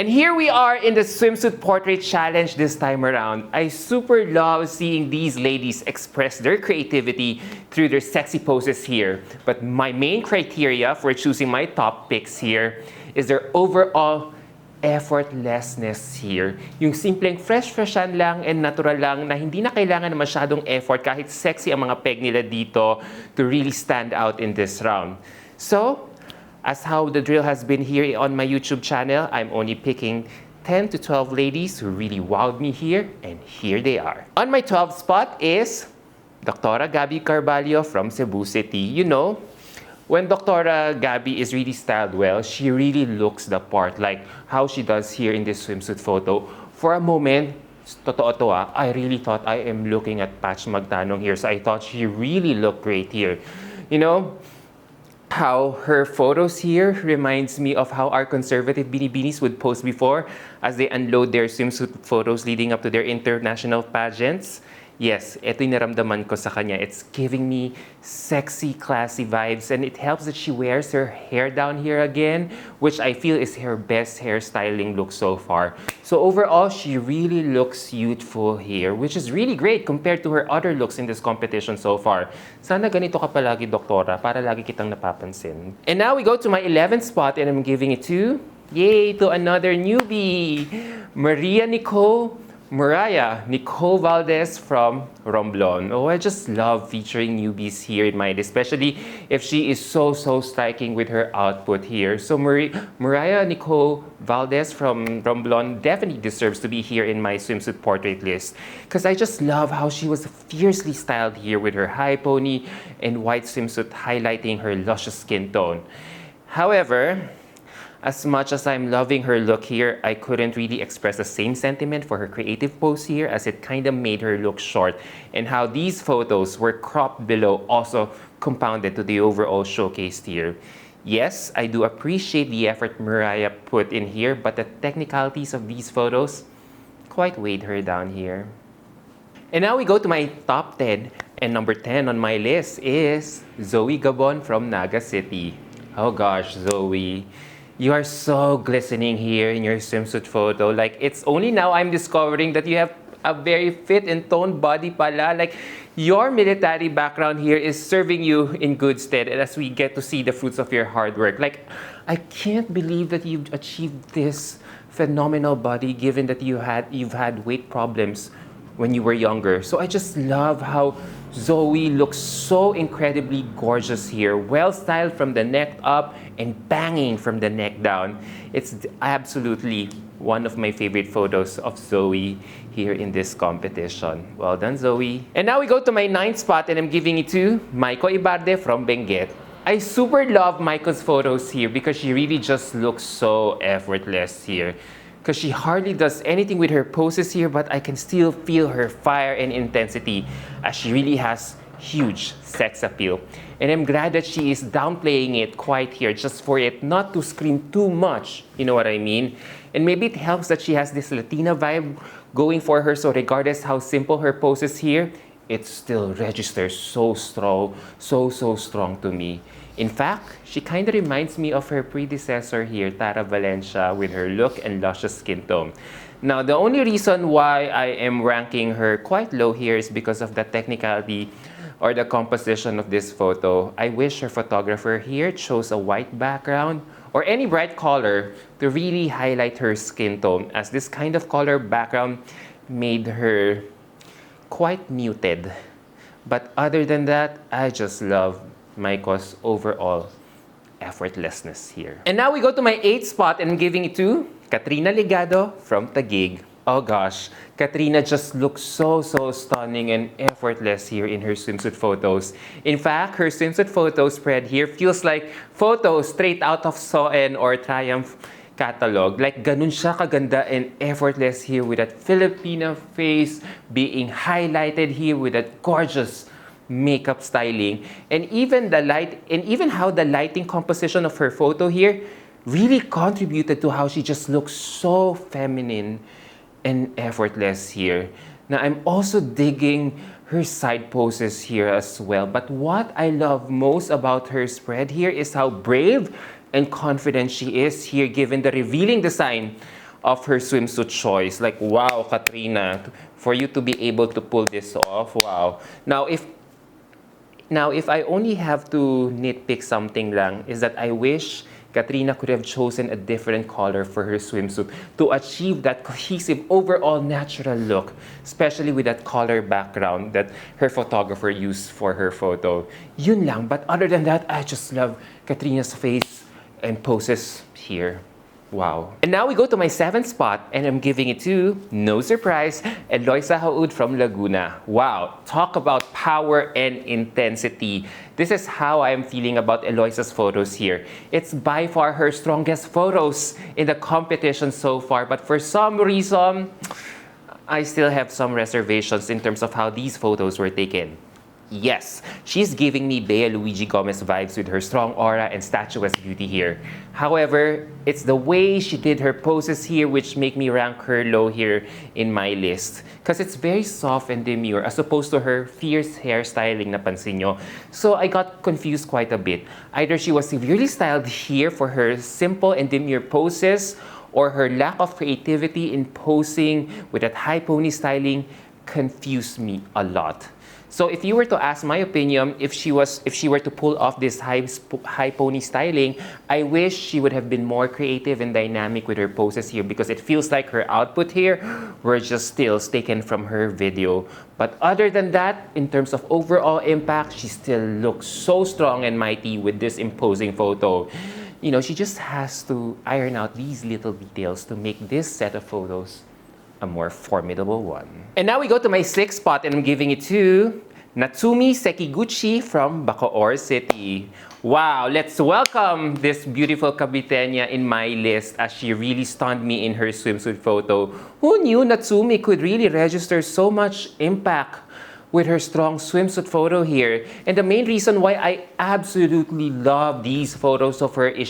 And here we are in the swimsuit portrait challenge this time around. I super love seeing these ladies express their creativity through their sexy poses here. But my main criteria for choosing my top picks here is their overall effortlessness here. Yung simpleng fresh-freshan lang and natural lang na hindi na kailangan na masyadong effort kahit sexy ang mga peg nila dito to really stand out in this round. So, as how the drill has been here on my YouTube channel, I'm only picking 10 to 12 ladies who really wowed me here, and here they are. On my 12th spot is Dr. Gabby Carvalo from Cebu City. You know, when Dr. Gabby is really styled well, she really looks the part, like how she does here in this swimsuit photo. For a moment, totoo to I really thought I am looking at Patch Magtanong here, so I thought she really looked great here. You know, how her photos here reminds me of how our conservative binibinis would pose before as they unload their swimsuit photos leading up to their international pageants. Yes, ito yung naramdaman ko sa kanya. It's giving me sexy, classy vibes, and it helps that she wears her hair down here again, which I feel is her best hairstyling look so far. So overall, she really looks youthful here, which is really great compared to her other looks in this competition so far. Sana ganito ka palagi, Doktora, para lagi kitang napapansin. And now we go to my 11th spot, and I'm giving it to another newbie, Mariah, Nicole Valdez from Romblon. Oh, I just love featuring newbies here in my, especially if she is so striking with her output here. So Mariah Nicole Valdez from Romblon definitely deserves to be here in my swimsuit portrait list, because I just love how she was fiercely styled here with her high pony and white swimsuit highlighting her luscious skin tone. However, as much as I'm loving her look here, I couldn't really express the same sentiment for her creative pose here, as it kind of made her look short, and how these photos were cropped below also compounded to the overall showcase here. Yes, I do appreciate the effort Mariah put in here, but the technicalities of these photos quite weighed her down here. And now we go to my top 10, and number 10 on my list is Zoe Gabon from Naga City. Oh gosh, Zoe. You are so glistening here in your swimsuit photo. Like, it's only now I'm discovering that you have a very fit and toned body pala. Like, your military background here is serving you in good stead, and as we get to see the fruits of your hard work. Like, I can't believe that you've achieved this phenomenal body given that you've had weight problems when you were younger. So I just love how Zoe looks so incredibly gorgeous here, well styled from the neck up and banging from the neck down. It's absolutely one of my favorite photos of Zoe here in this competition. Well done, Zoe. And now we go to my 9th spot, and I'm giving it to Maiko Ibarde from Benguet. I super love Maiko's photos here because she really just looks so effortless here. Because she hardly does anything with her poses here, but I can still feel her fire and intensity, as she really has huge sex appeal. And I'm glad that she is downplaying it quite here, just for it not to scream too much, you know what I mean? And maybe it helps that she has this Latina vibe going for her, so regardless how simple her poses here, it still registers so strong, so strong to me. In fact, she kind of reminds me of her predecessor here, Tara Valencia, with her look and luscious skin tone. Now, the only reason why I am ranking her quite low here is because of the technicality or the composition of this photo. I wish her photographer here chose a white background or any bright color to really highlight her skin tone, as this kind of color background made her quite muted. But other than that, I just love Maiko's overall effortlessness here. And now we go to my 8th spot, and I'm giving it to Katrina Legado from Taguig. Oh gosh, Katrina just looks so stunning and effortless here in her swimsuit photos. In fact, her swimsuit photo spread here feels like photos straight out of Soen or Triumph catalog. Like, ganun siya kaganda and effortless here, with that Filipino face being highlighted here with that gorgeous makeup styling, and even how the lighting composition of her photo here really contributed to how she just looks so feminine and effortless here. Now, I'm also digging her side poses here as well, but what I love most about her spread here is how brave and confident she is here, given the revealing design of her swimsuit choice. Like, wow, Katrina, for you to be able to pull this off, wow. Now, if I only have to nitpick something lang, is that I wish Katrina could have chosen a different color for her swimsuit to achieve that cohesive overall natural look, especially with that color background that her photographer used for her photo. Yun lang, but other than that, I just love Katrina's face and poses here. Wow. And now we go to my 7th spot, and I'm giving it to, no surprise, Eloisa Jauod from Laguna. Wow, talk about power and intensity. This is how I'm feeling about Eloisa's photos here. It's by far her strongest photos in the competition so far, but for some reason, I still have some reservations in terms of how these photos were taken. Yes, she's giving me Bea Luigi Gomez vibes with her strong aura and statuesque beauty here. However, it's the way she did her poses here which make me rank her low here in my list. Because it's very soft and demure as opposed to her fierce hairstyling, napansin nyo. So I got confused quite a bit. Either she was severely styled here for her simple and demure poses, or her lack of creativity in posing with that high pony styling confused me a lot. So if you were to ask my opinion, if she were to pull off this high pony styling, I wish she would have been more creative and dynamic with her poses here, because it feels like her output here were just stills taken from her video. But other than that, in terms of overall impact, she still looks so strong and mighty with this imposing photo. You know, she just has to iron out these little details to make this set of photos a more formidable one. And now we go to my 6th spot, and I'm giving it to Natsumi Sekiguchi from Bacoor City. Wow, let's welcome this beautiful Caviteña in my list, as she really stunned me in her swimsuit photo. Who knew Natsumi could really register so much impact with her strong swimsuit photo here? And the main reason why I absolutely love these photos of her is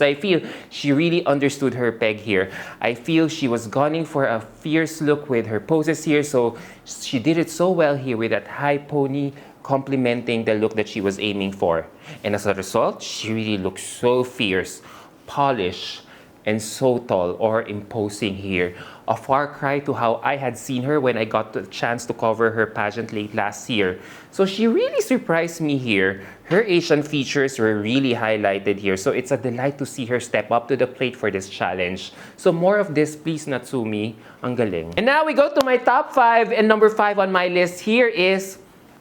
I feel she really understood her peg here. I feel she was gunning for a fierce look with her poses here, so she did it so well here with that high pony complementing the look that she was aiming for. And as a result, she really looks so fierce, polished, and so tall or imposing here. A far cry to how I had seen her when I got the chance to cover her pageant late last year. So she really surprised me here. Her Asian features were really highlighted here. So it's a delight to see her step up to the plate for this challenge. So more of this, please, Natsumi. Ang galing. And now we go to my top 5. And number 5 on my list here is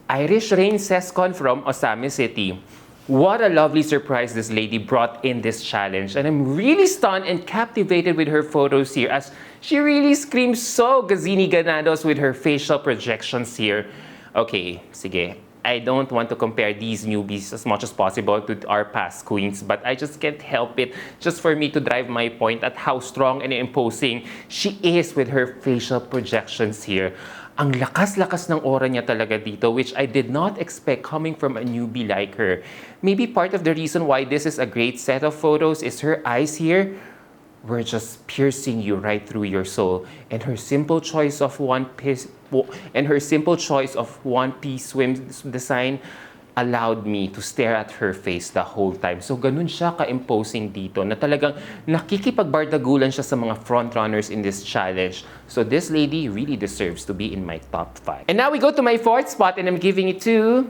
Irish Raine Sescon from Osame City. What a lovely surprise this lady brought in this challenge. And I'm really stunned and captivated with her photos here, as she really screams so gazini ganados with her facial projections here. Okay, sige. I don't want to compare these newbies as much as possible to our past queens, but I just can't help it just for me to drive my point at how strong and imposing she is with her facial projections here. Ang lakas-lakas ng aura niya talaga dito, which I did not expect coming from a newbie like her. Maybe part of the reason why this is a great set of photos is her eyes here were just piercing you right through your soul. And her simple choice of one-piece swim design allowed me to stare at her face the whole time. So ganun siya ka-imposing dito na talagang nakikipagbardagulan siya sa mga frontrunners in this challenge. So this lady really deserves to be in my top 5. And now we go to my 4th spot, and I'm giving it to,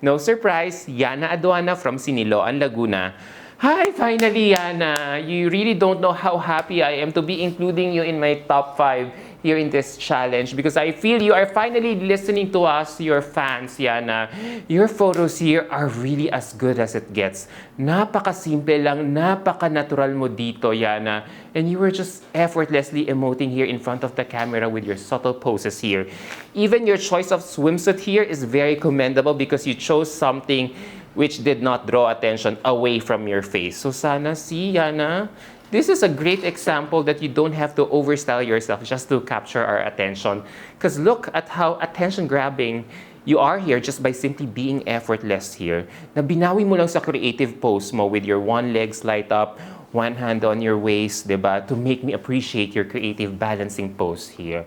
no surprise, Yana Adana from Siniloan, Laguna. Hi, finally, Yana. You really don't know how happy I am to be including you in my top 5 here in this challenge, because I feel you are finally listening to us, your fans, Yana. Your photos here are really as good as it gets. Napaka-simple lang, napaka-natural mo dito, Yana. And you were just effortlessly emoting here in front of the camera with your subtle poses here. Even your choice of swimsuit here is very commendable, because you chose something which did not draw attention away from your face. So sana, see, Yana, this is a great example that you don't have to overstyle yourself just to capture our attention. Because look at how attention-grabbing you are here just by simply being effortless here. Na binawi mo lang sa creative pose mo with your one leg slide up, one hand on your waist, diba? To make me appreciate your creative balancing pose here.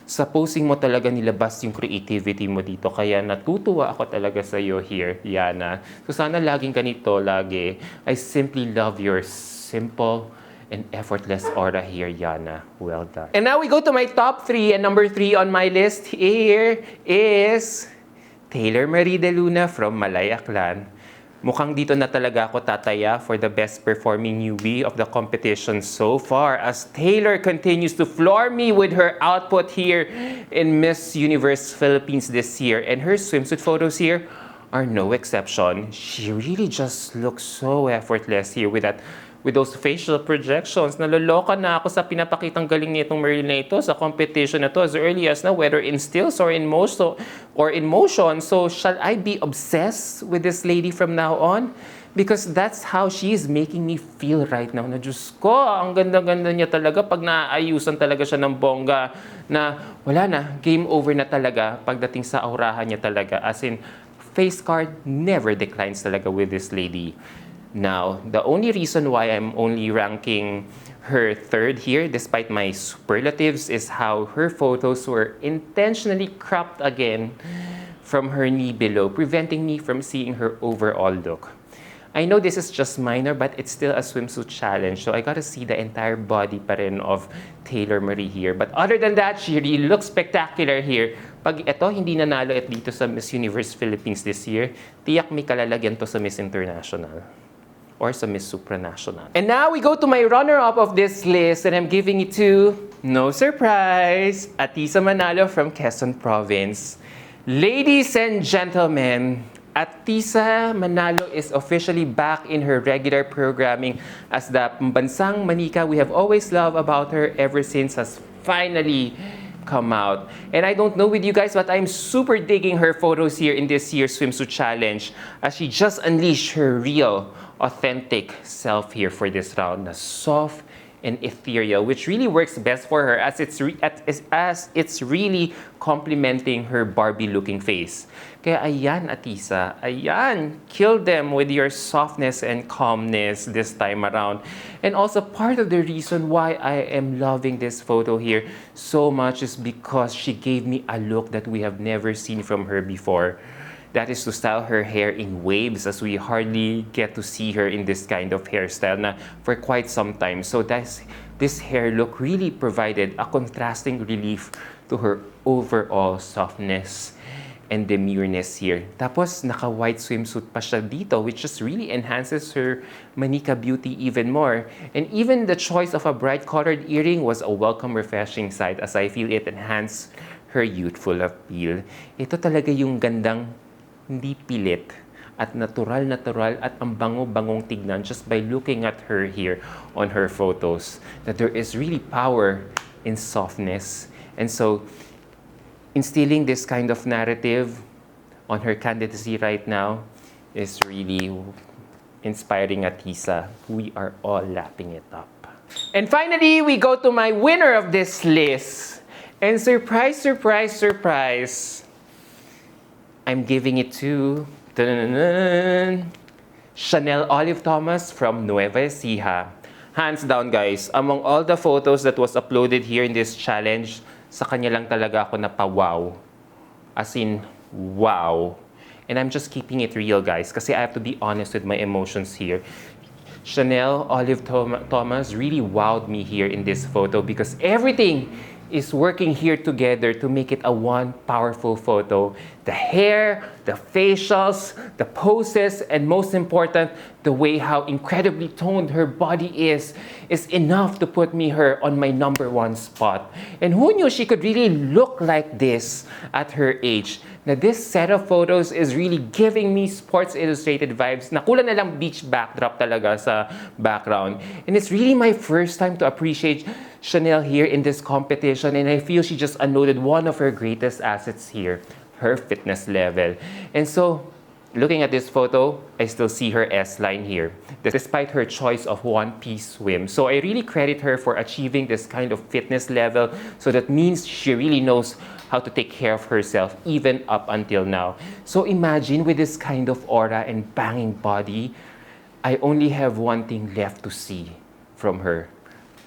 Sa posing mo talaga nilabas yung creativity mo dito. Kaya natutuwa ako talaga sa iyo here, Yana. So sana laging ganito, lagi. I simply love your simple an effortless aura here, Yana. Well done. And now we go to my top 3, and number 3 on my list here is Taylor Marie De Luna from Malaya Clan. Mukhang dito na talaga ako tataya for the best performing newbie of the competition so far, as Taylor continues to floor me with her output here in Miss Universe Philippines this year. And her swimsuit photos here are no exception. She really just looks so effortless here with those facial projections. Naloloka na ako sa pinapakitang galing nitong Marie na ito sa competition na to as early as now, whether in stills or in motion. So shall I be obsessed with this lady from now on? Because that's how she is making me feel right now. Na Diyos ko, ang ganda-ganda niya talaga pag naaayusan talaga siya ng bongga, na wala na, game over na talaga pagdating sa aurahan niya talaga. As in, face card never declines talaga with this lady. Now, the only reason why I'm only ranking her 3rd here, despite my superlatives, is how her photos were intentionally cropped again from her knee below, preventing me from seeing her overall look. I know this is just minor, but it's still a swimsuit challenge, so I gotta see the entire body pa rin of Taylor Marie here. But other than that, she really looks spectacular here. Pag ito hindi nanalo at dito sa Miss Universe Philippines this year, tiyak may kalalagyan to sa Miss International or sa Miss Supranational. And now we go to my runner-up of this list, and I'm giving it to, no surprise, Atisa Manalo from Quezon Province. Ladies and gentlemen, Atisa Manalo is officially back in her regular programming as the pambansang manika we have always loved about her ever since has finally come out. And I don't know with you guys, but I'm super digging her photos here in this year's swimsuit challenge as she just unleashed her real, authentic self here for this round, na soft and ethereal, which really works best for her as it's really complementing her Barbie-looking face. Kaya ayan, Atisa, ayan, kill them with your softness and calmness this time around. And also, part of the reason why I am loving this photo here so much is because she gave me a look that we have never seen from her before. That is to style her hair in waves, as we hardly get to see her in this kind of hairstyle na for quite some time. So this hair look really provided a contrasting relief to her overall softness and demureness here. Tapos naka-white swimsuit pa siya dito, which just really enhances her manika beauty even more. And even the choice of a bright colored earring was a welcome refreshing sight, as I feel it enhanced her youthful appeal. Ito talaga yung gandang hindi pilit at natural at ang bango-bangong tignan just by looking at her here on her photos. That there is really power in softness. And so, instilling this kind of narrative on her candidacy right now is really inspiring, Atisa. We are all lapping it up. And finally, we go to my winner of this list. And surprise, surprise, surprise, I'm giving it to Chanel Olive Thomas from Nueva Ecija. Hands down, guys, among all the photos that was uploaded here in this challenge, sa kanya lang talaga ako napawaw. As in, wow. And I'm just keeping it real, guys, kasi I have to be honest with my emotions here. Chanel Olive Thomas really wowed me here in this photo because everything is working here together to make it a one powerful photo. The hair, the facials, the poses, and most important, the way how incredibly toned her body is enough to put her on my #1 spot. And who knew she could really look like this at her age? Now, this set of photos is really giving me Sports Illustrated vibes. Nakulang na lang beach backdrop talaga sa background. And it's really my first time to appreciate Chanel here in this competition, and I feel she just unloaded one of her greatest assets here, her fitness level. And so, looking at this photo, I still see her S-line here, despite her choice of one-piece swim. So I really credit her for achieving this kind of fitness level, so that means she really knows how to take care of herself even up until now. So imagine with this kind of aura and banging body, I only have one thing left to see from her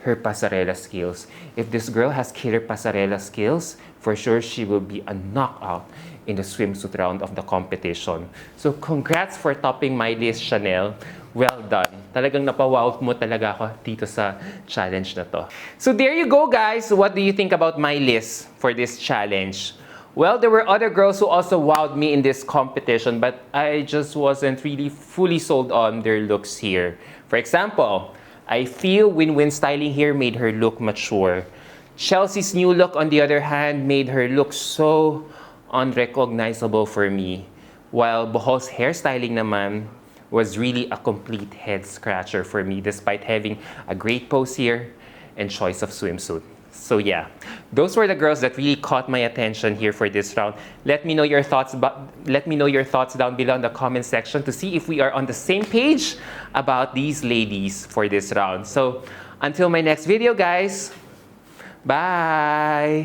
pasarela skills. If this girl has killer pasarela skills, for sure she will be a knockout in the swimsuit round of the competition. So congrats for topping my list, Chanel. well done. Talagang napawow mo talaga ako dito sa challenge na to. So there you go, guys. What do you think about my list for this challenge? Well, there were other girls who also wowed me in this competition, but I just wasn't really fully sold on their looks here. For example, I feel Win-Win styling here made her look mature. Chelsea's new look, on the other hand, made her look so unrecognizable for me. While Bohol's hairstyling naman was really a complete head scratcher for me despite having a great pose here and choice of swimsuit. So yeah, those were the girls that really caught my attention here for this round. Let me know your thoughts down below in the comment section to see if we are on the same page about these ladies for this round. So until my next video, guys. Bye!